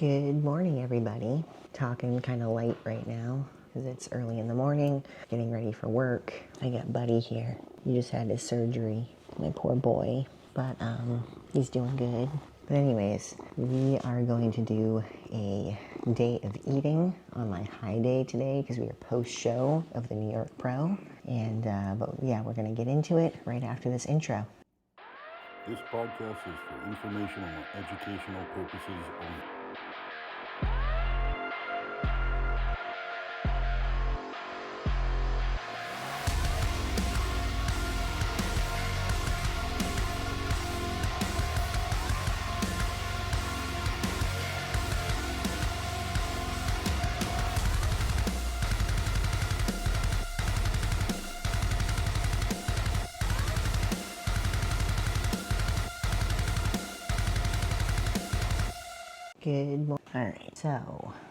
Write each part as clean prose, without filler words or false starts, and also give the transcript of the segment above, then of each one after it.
Good morning, everybody. Talking kind of light right now because it's early in the morning, getting ready for work. I got Buddy here. He just had his surgery, my poor boy, but he's doing good. But anyways, we are going to do a day of eating on my high day today because we are post-show of the New York Pro. And, but yeah, we're going to get into it right after this intro. This podcast is for informational and educational purposes only. Good morning. All right,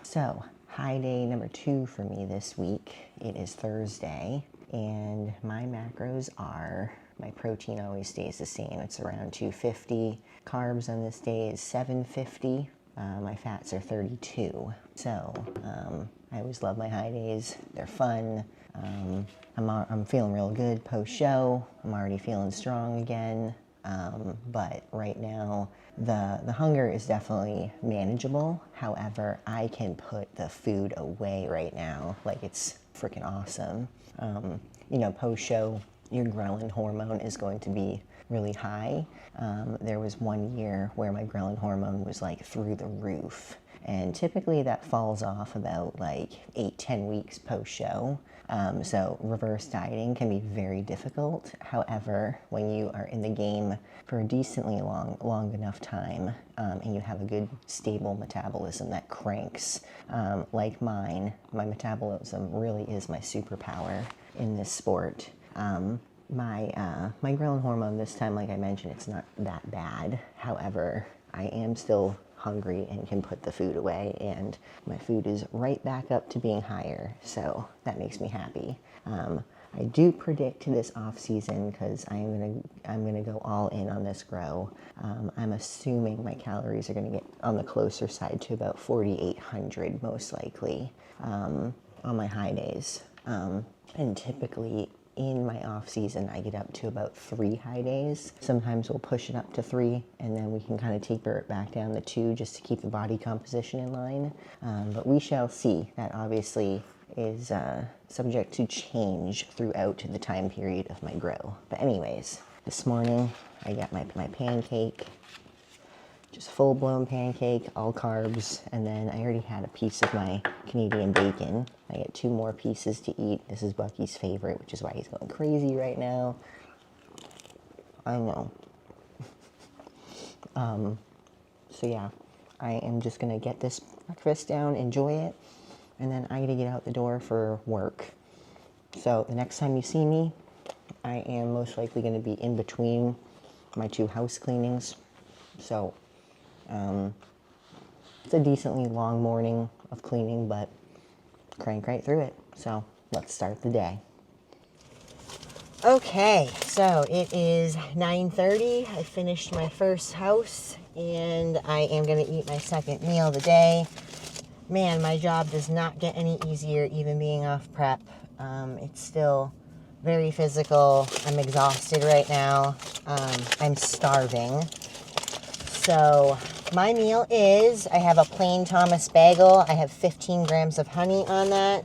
so high day number 2 for me this week. It is Thursday, and my macros are, my protein always stays the same. It's around 250. Carbs on this day is 750. My fats are 32. So I always love my high days. They're fun. I'm feeling real good post-show. I'm already feeling strong again. But right now, the hunger is definitely manageable. However, I can put the food away right now. Like, it's freaking awesome. Post-show, your ghrelin hormone is going to be really high. There was one year where my ghrelin hormone was like through the roof. And typically that falls off about like 8-10 weeks post-show. So reverse dieting can be very difficult. However, when you are in the game for a decently long enough time, and you have a good stable metabolism that cranks, like mine, my metabolism really is my superpower in this sport. My ghrelin hormone this time, like I mentioned, it's not that bad. However, I am still hungry and can put the food away, and my food is right back up to being higher, so that makes me happy. I do predict this off season, because I'm gonna go all in on this grow. I'm assuming my calories are gonna get on the closer side to about 4,800 most likely on my high days, and typically in my off season, I get up to about 3 high days. Sometimes we'll push it up to 3, and then we can kind of taper it back down to 2 just to keep the body composition in line. But we shall see. That obviously is subject to change throughout the time period of my grow. But anyways, this morning I got my pancake. Just full-blown pancake, all carbs, and then I already had a piece of my Canadian bacon. I get 2 more pieces to eat. This is Bucky's favorite, which is why he's going crazy right now. I know. So yeah, I am just gonna get this breakfast down, enjoy it, and then I gotta get out the door for work. So the next time you see me, I am most likely gonna be in between my 2 house cleanings. So it's a decently long morning of cleaning, but crank right through it. So let's start the day. Okay, so it is 9:30. I finished my first house, and I am going to eat my second meal of the day. Man, my job does not get any easier, even being off prep. It's still very physical. I'm exhausted right now. I'm starving. So my meal is, I have a plain Thomas bagel. I have 15 grams of honey on that.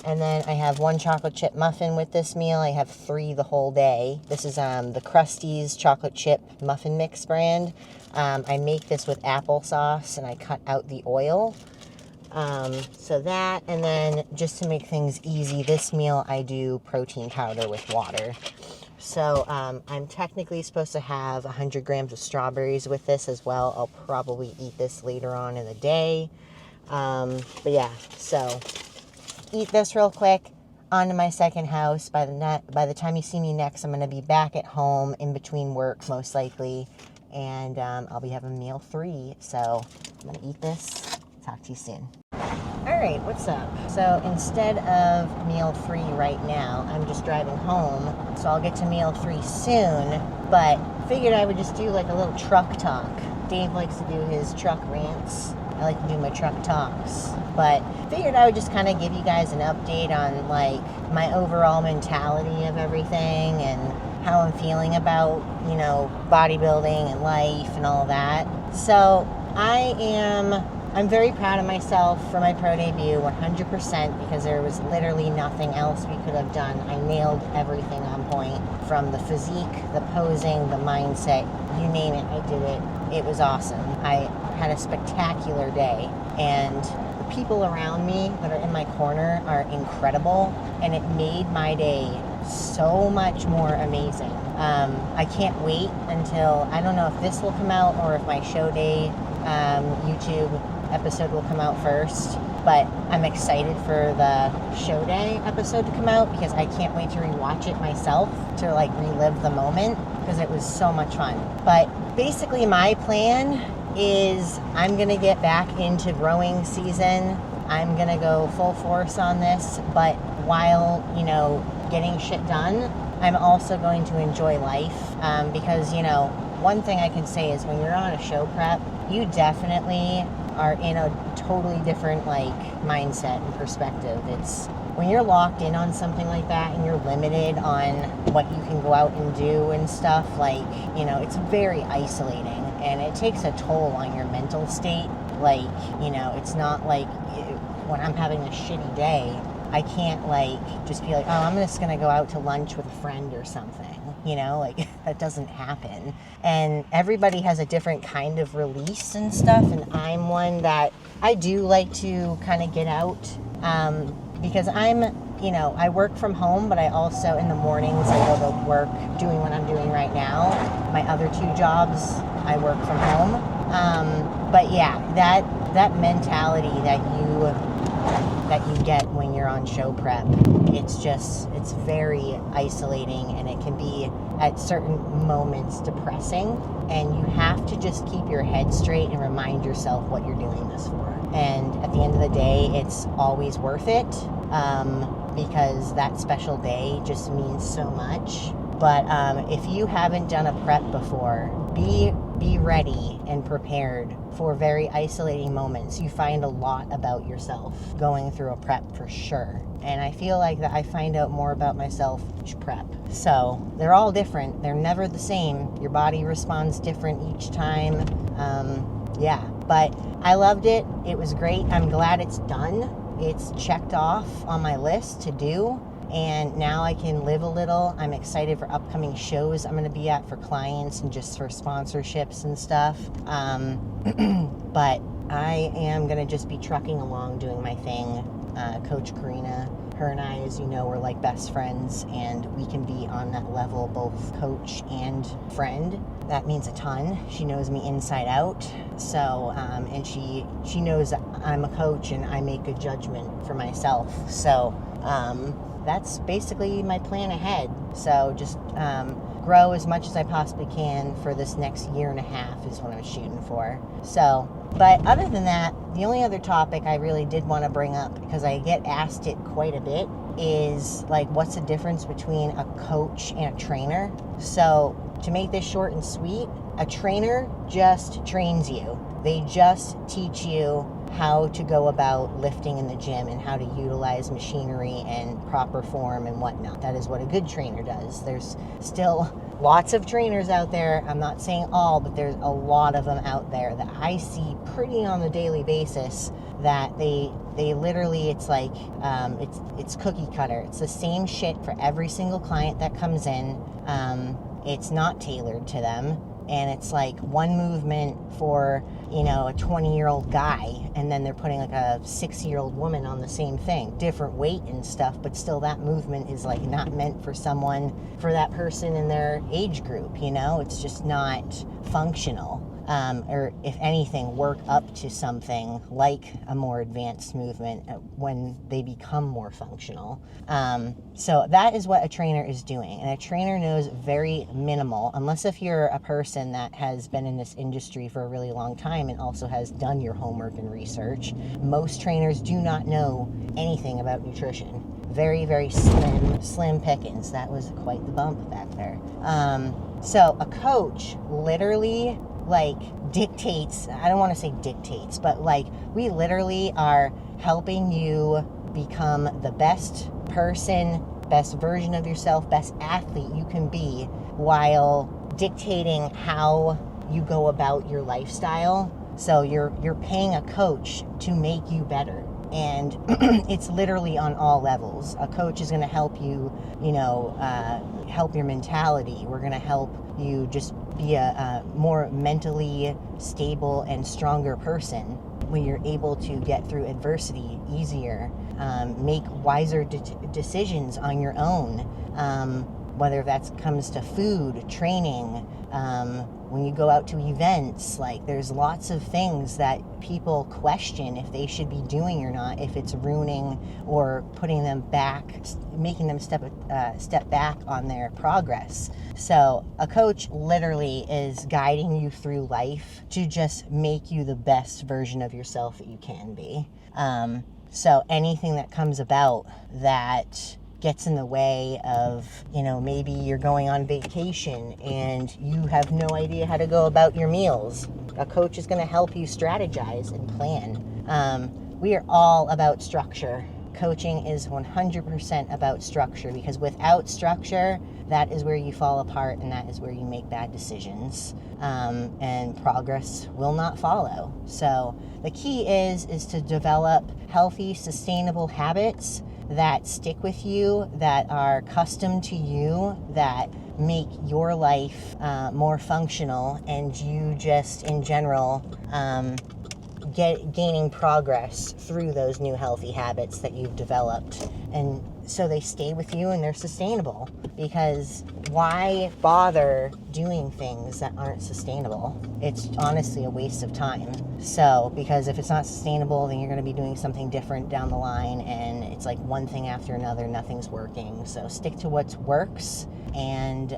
And then I have 1 chocolate chip muffin with this meal. I have 3 the whole day. This is the Krusty's chocolate chip muffin mix brand. I make this with applesauce, and I cut out the oil. So that, and then just to make things easy, this meal I do protein powder with water. So I'm technically supposed to have 100 grams of strawberries with this as well. I'll probably eat this later on in the day. But yeah, so eat this real quick. On to my second house. By the time you see me next, I'm going to be back at home in between work, most likely. And I'll be having meal 3. So I'm going to eat this. Talk to you soon. Alright, what's up? So instead of meal 3 right now, I'm just driving home. So I'll get to meal 3 soon, but figured I would just do like a little truck talk. Dave likes to do his truck rants. I like to do my truck talks. But figured I would just kind of give you guys an update on like my overall mentality of everything and how I'm feeling about, you know, bodybuilding and life and all that. So I'm very proud of myself for my pro debut, 100%, because there was literally nothing else we could have done. I nailed everything on point, from the physique, the posing, the mindset, you name it, I did it. It was awesome. I had a spectacular day, and the people around me that are in my corner are incredible, and it made my day so much more amazing. I can't wait until, I don't know if this will come out or if my show day YouTube episode will come out first, but I'm excited for the show day episode to come out because I can't wait to rewatch it myself to like relive the moment because it was so much fun. But basically my plan is I'm gonna get back into growing season. I'm gonna go full force on this, but while, you know, getting shit done, I'm also going to enjoy life because, you know, one thing I can say is when you're on a show prep, you definitely are in a totally different like mindset and perspective. It's when you're locked in on something like that and you're limited on what you can go out and do and stuff, like, you know, it's very isolating and it takes a toll on your mental state. Like, you know, it's not like when I'm having a shitty day, I can't like just be like, oh, I'm just gonna go out to lunch with a friend or something, you know, like that doesn't happen. And everybody has a different kind of release and stuff, and I'm one that I do like to kind of get out because I'm, you know, I work from home, but I also in the mornings I go to work doing what I'm doing right now. My other two jobs, I work from home. But yeah, that mentality that you get when you're on show prep, it's very isolating, and it can be at certain moments depressing, and you have to just keep your head straight and remind yourself what you're doing this for. And at the end of the day, it's always worth it because that special day just means so much. But if you haven't done a prep before, be ready and prepared for very isolating moments. You find a lot about yourself going through a prep for sure. And I feel like that I find out more about myself each prep. So they're all different. They're never the same. Your body responds different each time. Yeah, but I loved it. It was great. I'm glad it's done. It's checked off on my list to do. And now I can live a little. I'm excited for upcoming shows I'm going to be at for clients and just for sponsorships and stuff. But I am going to just be trucking along doing my thing. Coach Karina, her and I, as you know, we're like best friends, and we can be on that level, both coach and friend. That means a ton. She knows me inside out. So, and she knows that I'm a coach and I make a judgment for myself. So, that's basically my plan ahead. So just grow as much as I possibly can for this next year and a half is what I'm shooting for. So, but other than that, the only other topic I really did want to bring up, because I get asked it quite a bit, is like, what's the difference between a coach and a trainer? So to make this short and sweet, a trainer just trains you. They just teach you how to go about lifting in the gym and how to utilize machinery and proper form and whatnot. That is what a good trainer does. There's still lots of trainers out there. I'm not saying all, but there's a lot of them out there that I see pretty on a daily basis that they literally, it's like, it's cookie cutter. It's the same shit for every single client that comes in. It's not tailored to them. And it's like one movement for, you know, a 20-year-old guy, and then they're putting like a 60-year-old woman on the same thing, different weight and stuff, but still that movement is like not meant for someone, for that person in their age group, you know? It's just not functional. Or if anything, work up to something like a more advanced movement when they become more functional. So that is what a trainer is doing. And a trainer knows very minimal, unless if you're a person that has been in this industry for a really long time and also has done your homework and research. Most trainers do not know anything about nutrition. Very, very slim pickings. That was quite the bump back there. So a coach literally like dictates, I don't want to say dictates, but like we literally are helping you become the best person, best version of yourself, best athlete you can be, while dictating how you go about your lifestyle. So you're paying a coach to make you better. And it's literally on all levels. A coach is going to help you, help your mentality. We're going to help you just be a more mentally stable and stronger person when you're able to get through adversity easier, make wiser decisions on your own, whether that comes to food, training, when you go out to events. Like, there's lots of things that people question if they should be doing or not, if it's ruining or putting them back, making them step back on their progress. So a coach literally is guiding you through life to just make you the best version of yourself that you can be. So anything that comes about that gets in the way of, maybe you're going on vacation and you have no idea how to go about your meals, a coach is going to help you strategize and plan. We are all about structure. Coaching is 100% about structure, because without structure, that is where you fall apart, and that is where you make bad decisions, and progress will not follow. So the key is to develop healthy, sustainable habits that stick with you, that are custom to you, that make your life more functional, and you just in general gaining progress through those new healthy habits that you've developed. And so they stay with you and they're sustainable, because why bother doing things that aren't sustainable? It's honestly a waste of time. So, because if it's not sustainable, then you're going to be doing something different down the line, and it's like one thing after another, nothing's working. So stick to what works, and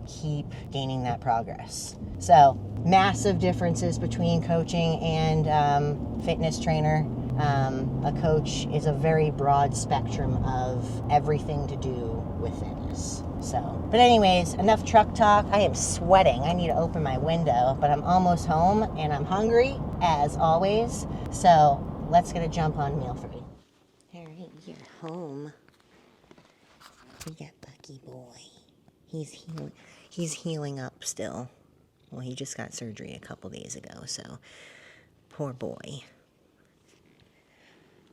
keep gaining that progress. So massive differences between coaching and fitness trainer. A coach is a very broad spectrum of everything to do with fitness. So, but anyways, enough truck talk. I am sweating. I need to open my window, but I'm almost home and I'm hungry as always. So let's get a jump on meal 3. All right, you're home. We got Bucky boy. He's healing up still. Well, he just got surgery a couple days ago, so poor boy.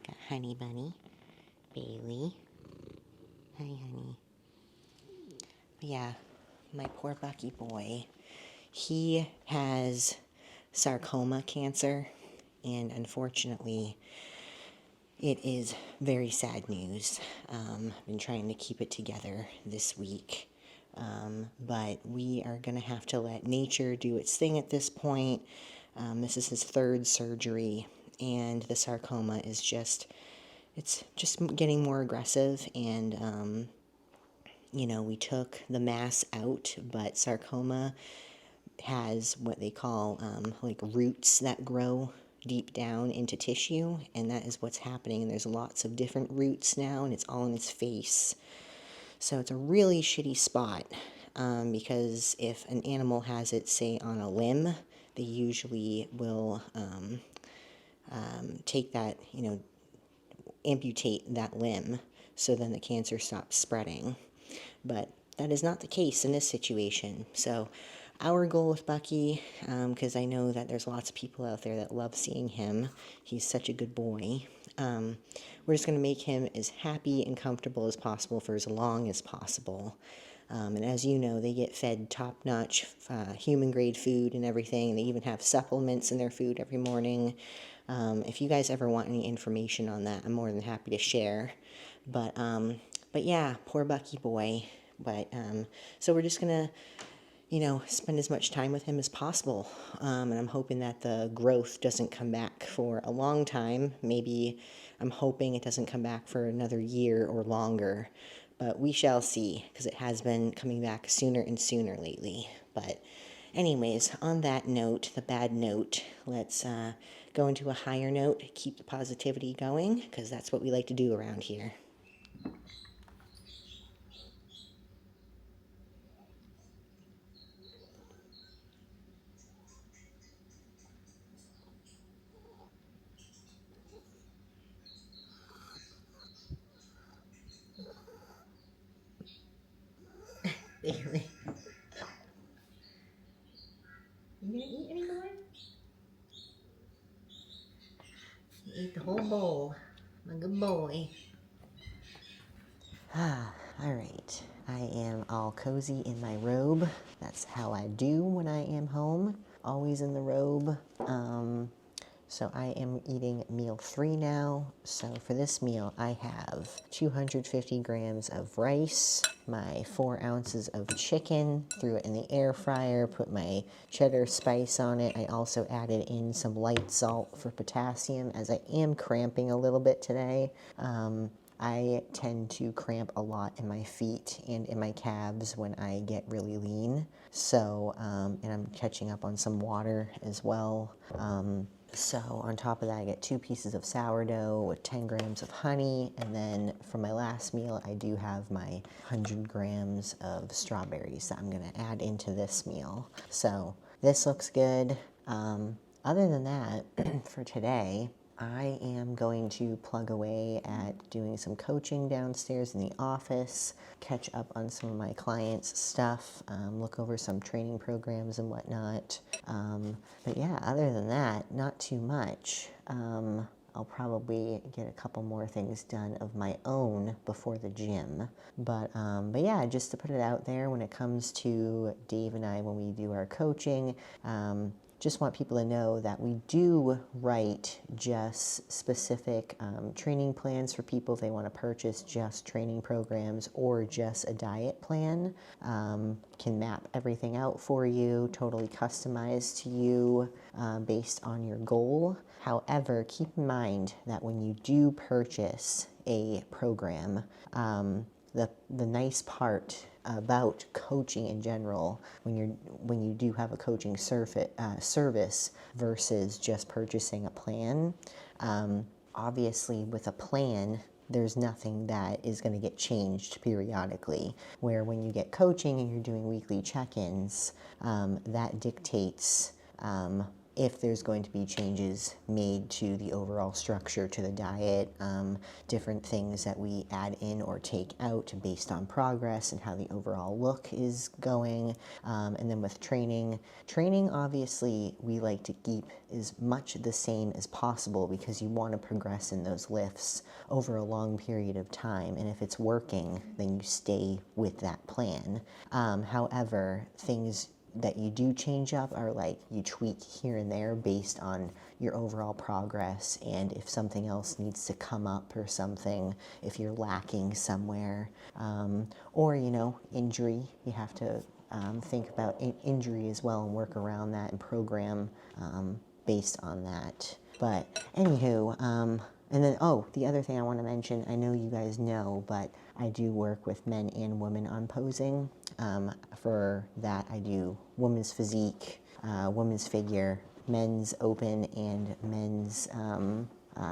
Got Honey Bunny, Bailey. Hi, honey. But yeah, my poor Bucky boy. He has sarcoma cancer, and unfortunately, it is very sad news. I've been trying to keep it together this week. But we are going to have to let nature do its thing at this point. This is his 3rd surgery, and the sarcoma is just getting more aggressive, and, we took the mass out, but sarcoma has what they call, roots that grow deep down into tissue, and that is what's happening, and there's lots of different roots now, and it's all in his face. So it's a really shitty spot, because if an animal has it, say, on a limb, they usually will take that, amputate that limb, so then the cancer stops spreading. But that is not the case in this situation. So our goal with Bucky, because I know that there's lots of people out there that love seeing him, he's such a good boy, we're just going to make him as happy and comfortable as possible for as long as possible. And as you know, they get fed top-notch human-grade food and everything. They even have supplements in their food every morning. If you guys ever want any information on that, I'm more than happy to share. But yeah, poor Bucky boy. But so we're just going to, spend as much time with him as possible. And I'm hoping that the growth doesn't come back for a long time. Maybe I'm hoping it doesn't come back for another year or longer. But we shall see, because it has been coming back sooner and sooner lately. But anyways, on that note, the bad note, let's go into a higher note, keep the positivity going, because that's what we like to do around here. Bailey. You gonna eat anymore? You ate the whole bowl. I'm a good boy. All right. I am all cozy in my robe. That's how I do when I am home. Always in the robe. So I am eating meal 3 now. So for this meal, I have 250 grams of rice, my 4 ounces of chicken, threw it in the air fryer, put my cheddar spice on it. I also added in some light salt for potassium as I am cramping a little bit today. I tend to cramp a lot in my feet and in my calves when I get really lean. So, and I'm catching up on some water as well. So on top of that, I get 2 pieces of sourdough with 10 grams of honey. And then for my last meal, I do have my 100 grams of strawberries that I'm gonna add into this meal. So this looks good. Other than that, for today, I am going to plug away at doing some coaching downstairs in the office, catch up on some of my clients' stuff, look over some training programs and whatnot. But yeah, other than that, not too much. I'll probably get a couple more things done of my own before the gym. But yeah, just to put it out there, when it comes to Dave and I, when we do our coaching, just want people to know that we do write just specific training plans for people if they want to purchase just training programs or just a diet plan. Can map everything out for you, totally customized to you based on your goal. However, keep in mind that when you do purchase a program, the nice part about coaching in general, when you do have a coaching service versus just purchasing a plan, obviously with a plan, there's nothing that is going to get changed periodically. Where when you get coaching and you're doing weekly check-ins, that dictates if there's going to be changes made to the overall structure, to the diet, different things that we add in or take out based on progress and how the overall look is going. And then with training obviously we like to keep as much the same as possible because you want to progress in those lifts over a long period of time. And if it's working, then you stay with that plan. However, things that you do change up are like you tweak here and there based on your overall progress and if something else needs to come up or something, if you're lacking somewhere, or injury. You have to think about injury as well and work around that and program based on that. But anywho, and then, the other thing I want to mention, I know you guys know, but I do work with men and women on posing. For that, I do women's physique, women's figure, men's open, and men's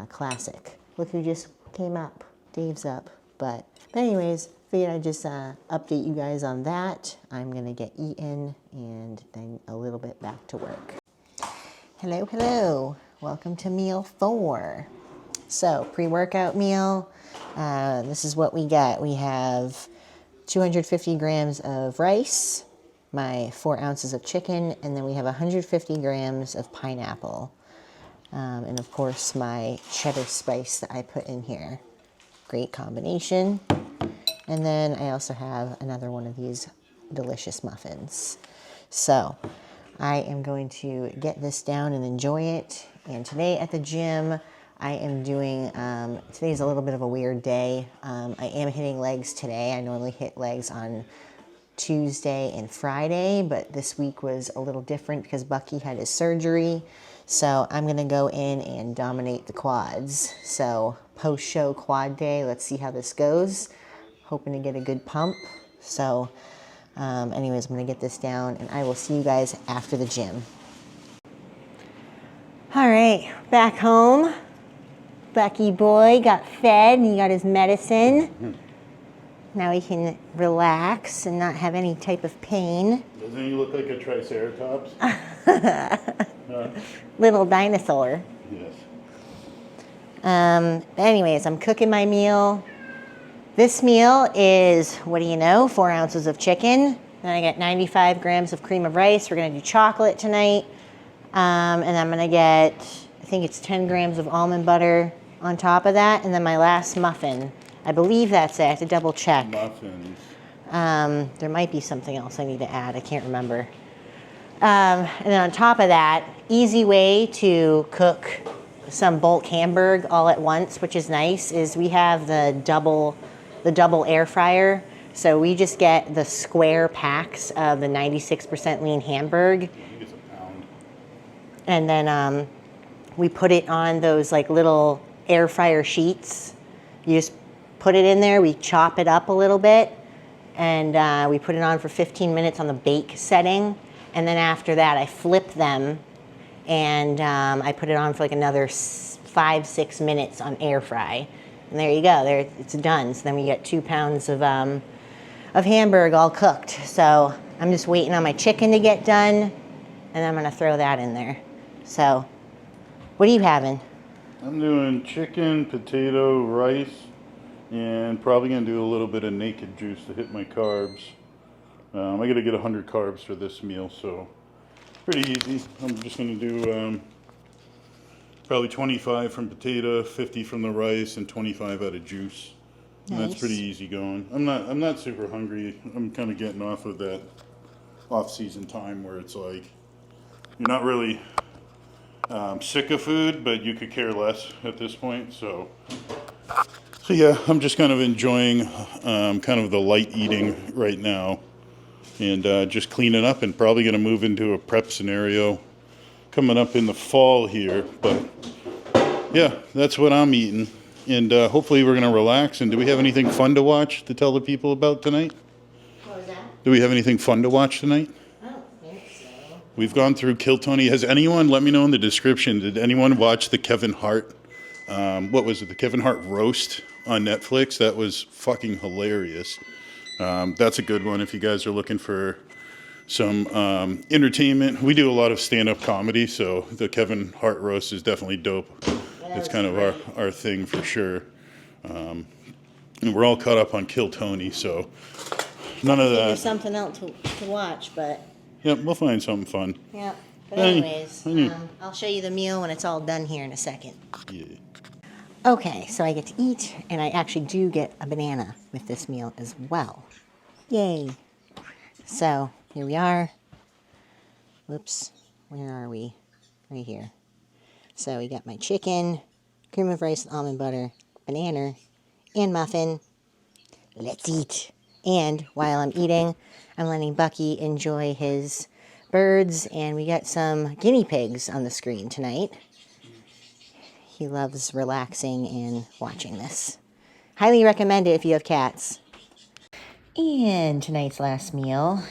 classic. Look who just came up. Dave's up. But anyways, figured I'd just update you guys on that. I'm going to get eaten and then a little bit back to work. Hello. Welcome to meal 4. So, pre-workout meal, this is what we got. We have 250 grams of rice, my 4 ounces of chicken, and then we have 150 grams of pineapple. And of course, my cheddar spice that I put in here. Great combination. And then I also have another one of these delicious muffins. So, I am going to get this down and enjoy it. And today at the gym, I am doing, today's a little bit of a weird day. I am hitting legs today. I normally hit legs on Tuesday and Friday, but this week was a little different because Bucky had his surgery. So I'm going to go in and dominate the quads. So post-show quad day, let's see how this goes. Hoping to get a good pump. So anyways, I'm going to get this down and I will see you guys after the gym. All right, back home. Bucky boy got fed and he got his medicine. Now he can relax and not have any type of pain. Doesn't he look like a triceratops? Little dinosaur. Yes. Anyways, I'm cooking my meal. This meal is, 4 ounces of chicken, Then I get 95 grams of cream of rice. We're gonna do chocolate tonight. And I'm gonna get, I think it's 10 grams of almond butter on top of that. And then my last muffin. I believe that's it. I have to double check. Muffins. There might be something else I need to add. I can't remember. And then on top of that, easy way to cook some bulk hamburg all at once, which is nice, is we have the double air fryer. So we just get the square packs of the 96% lean hamburg. It's a pound. And then we put it on those like little air fryer sheets. You just put it in there, we chop it up a little bit, and we put it on for 15 minutes on the bake setting. And then after that, I flip them, and I put it on for like another 5-6 minutes on air fry. And there you go, there it's done. So then we get 2 pounds of hamburg all cooked. So I'm just waiting on my chicken to get done, and I'm gonna throw that in there. So, what are you having? I'm doing chicken, potato, rice, and probably gonna do a little bit of naked juice to hit my carbs. I gotta get 100 carbs for this meal, so pretty easy. I'm just gonna do probably 25 from potato, 50 from the rice, and 25 out of juice. And Nice. that's pretty easy going. I'm not super hungry. I'm kind of getting off of that off-season time where it's like you're not really sick of food, but you could care less at this point. So yeah, I'm just kind of enjoying kind of the light eating right now, and just cleaning up, and probably going to move into a prep scenario coming up in the fall here. But yeah, that's what I'm eating, and hopefully we're going to relax. And do we have anything fun to watch to tell the people about tonight? What was that? Do we have anything fun to watch tonight? I don't think so. We've gone through Kill Tony. Has anyone, let me know in the description, did anyone watch the Kevin Hart, what was it, the Kevin Hart roast on Netflix? That was fucking hilarious. That's a good one if you guys are looking for some entertainment. We do a lot of stand-up comedy, so the Kevin Hart roast is definitely dope. It's kind of our thing for sure. And we're all caught up on Kill Tony, so none of There's that. something else to watch, but Yep, we'll find something fun. yeah. But Hey, anyways, hey. I'll show you the meal when it's all done here in a second. Yeah. Okay, so I get to eat, and I actually do get a banana with this meal as well. Yay. So, here we are. Whoops, where are we? Right here. So, we got my chicken, cream of rice with almond butter, banana, and muffin. Let's eat. And while I'm eating, I'm letting Bucky enjoy his birds, and we got some guinea pigs on the screen tonight. He loves relaxing and watching this. Highly recommend it if you have cats. And tonight's last meal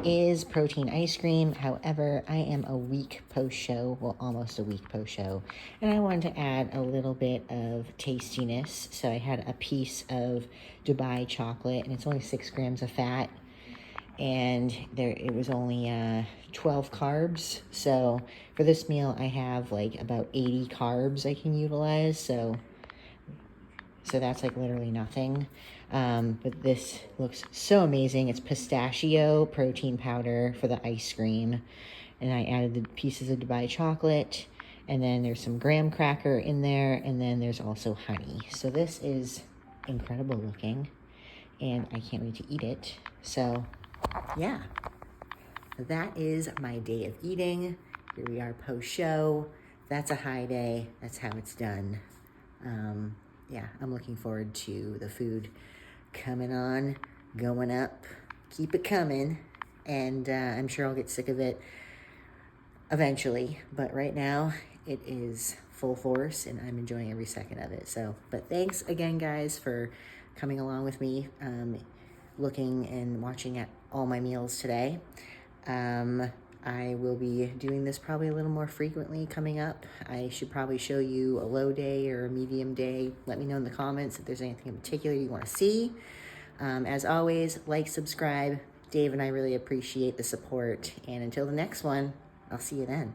is protein ice cream. However, I am a week post-show, well, almost a week post-show, and I wanted to add a little bit of tastiness. So I had a piece of Dubai chocolate, and it's only 6 grams of fat, and it was only 12 carbs. So for this meal, I have like about 80 carbs I can utilize. So that's like literally nothing. But this looks so amazing. It's pistachio protein powder for the ice cream. And I added the pieces of Dubai chocolate. And then there's some graham cracker in there. And then there's also honey. So this is incredible looking. And I can't wait to eat it. So, yeah. That is my day of eating. Here we are post-show. That's a high day. That's how it's done. Yeah, I'm looking forward to the food coming on, going up. Keep it coming. And I'm sure I'll get sick of it eventually. But right now, it is full force, and I'm enjoying every second of it. So, but thanks again, guys, for coming along with me, looking and watching at all my meals today. I will be doing this probably a little more frequently coming up. I should probably show you a low day or a medium day. Let me know in the comments if there's anything in particular you want to see. As always, like, subscribe. Dave and I really appreciate the support. And until the next one, I'll see you then.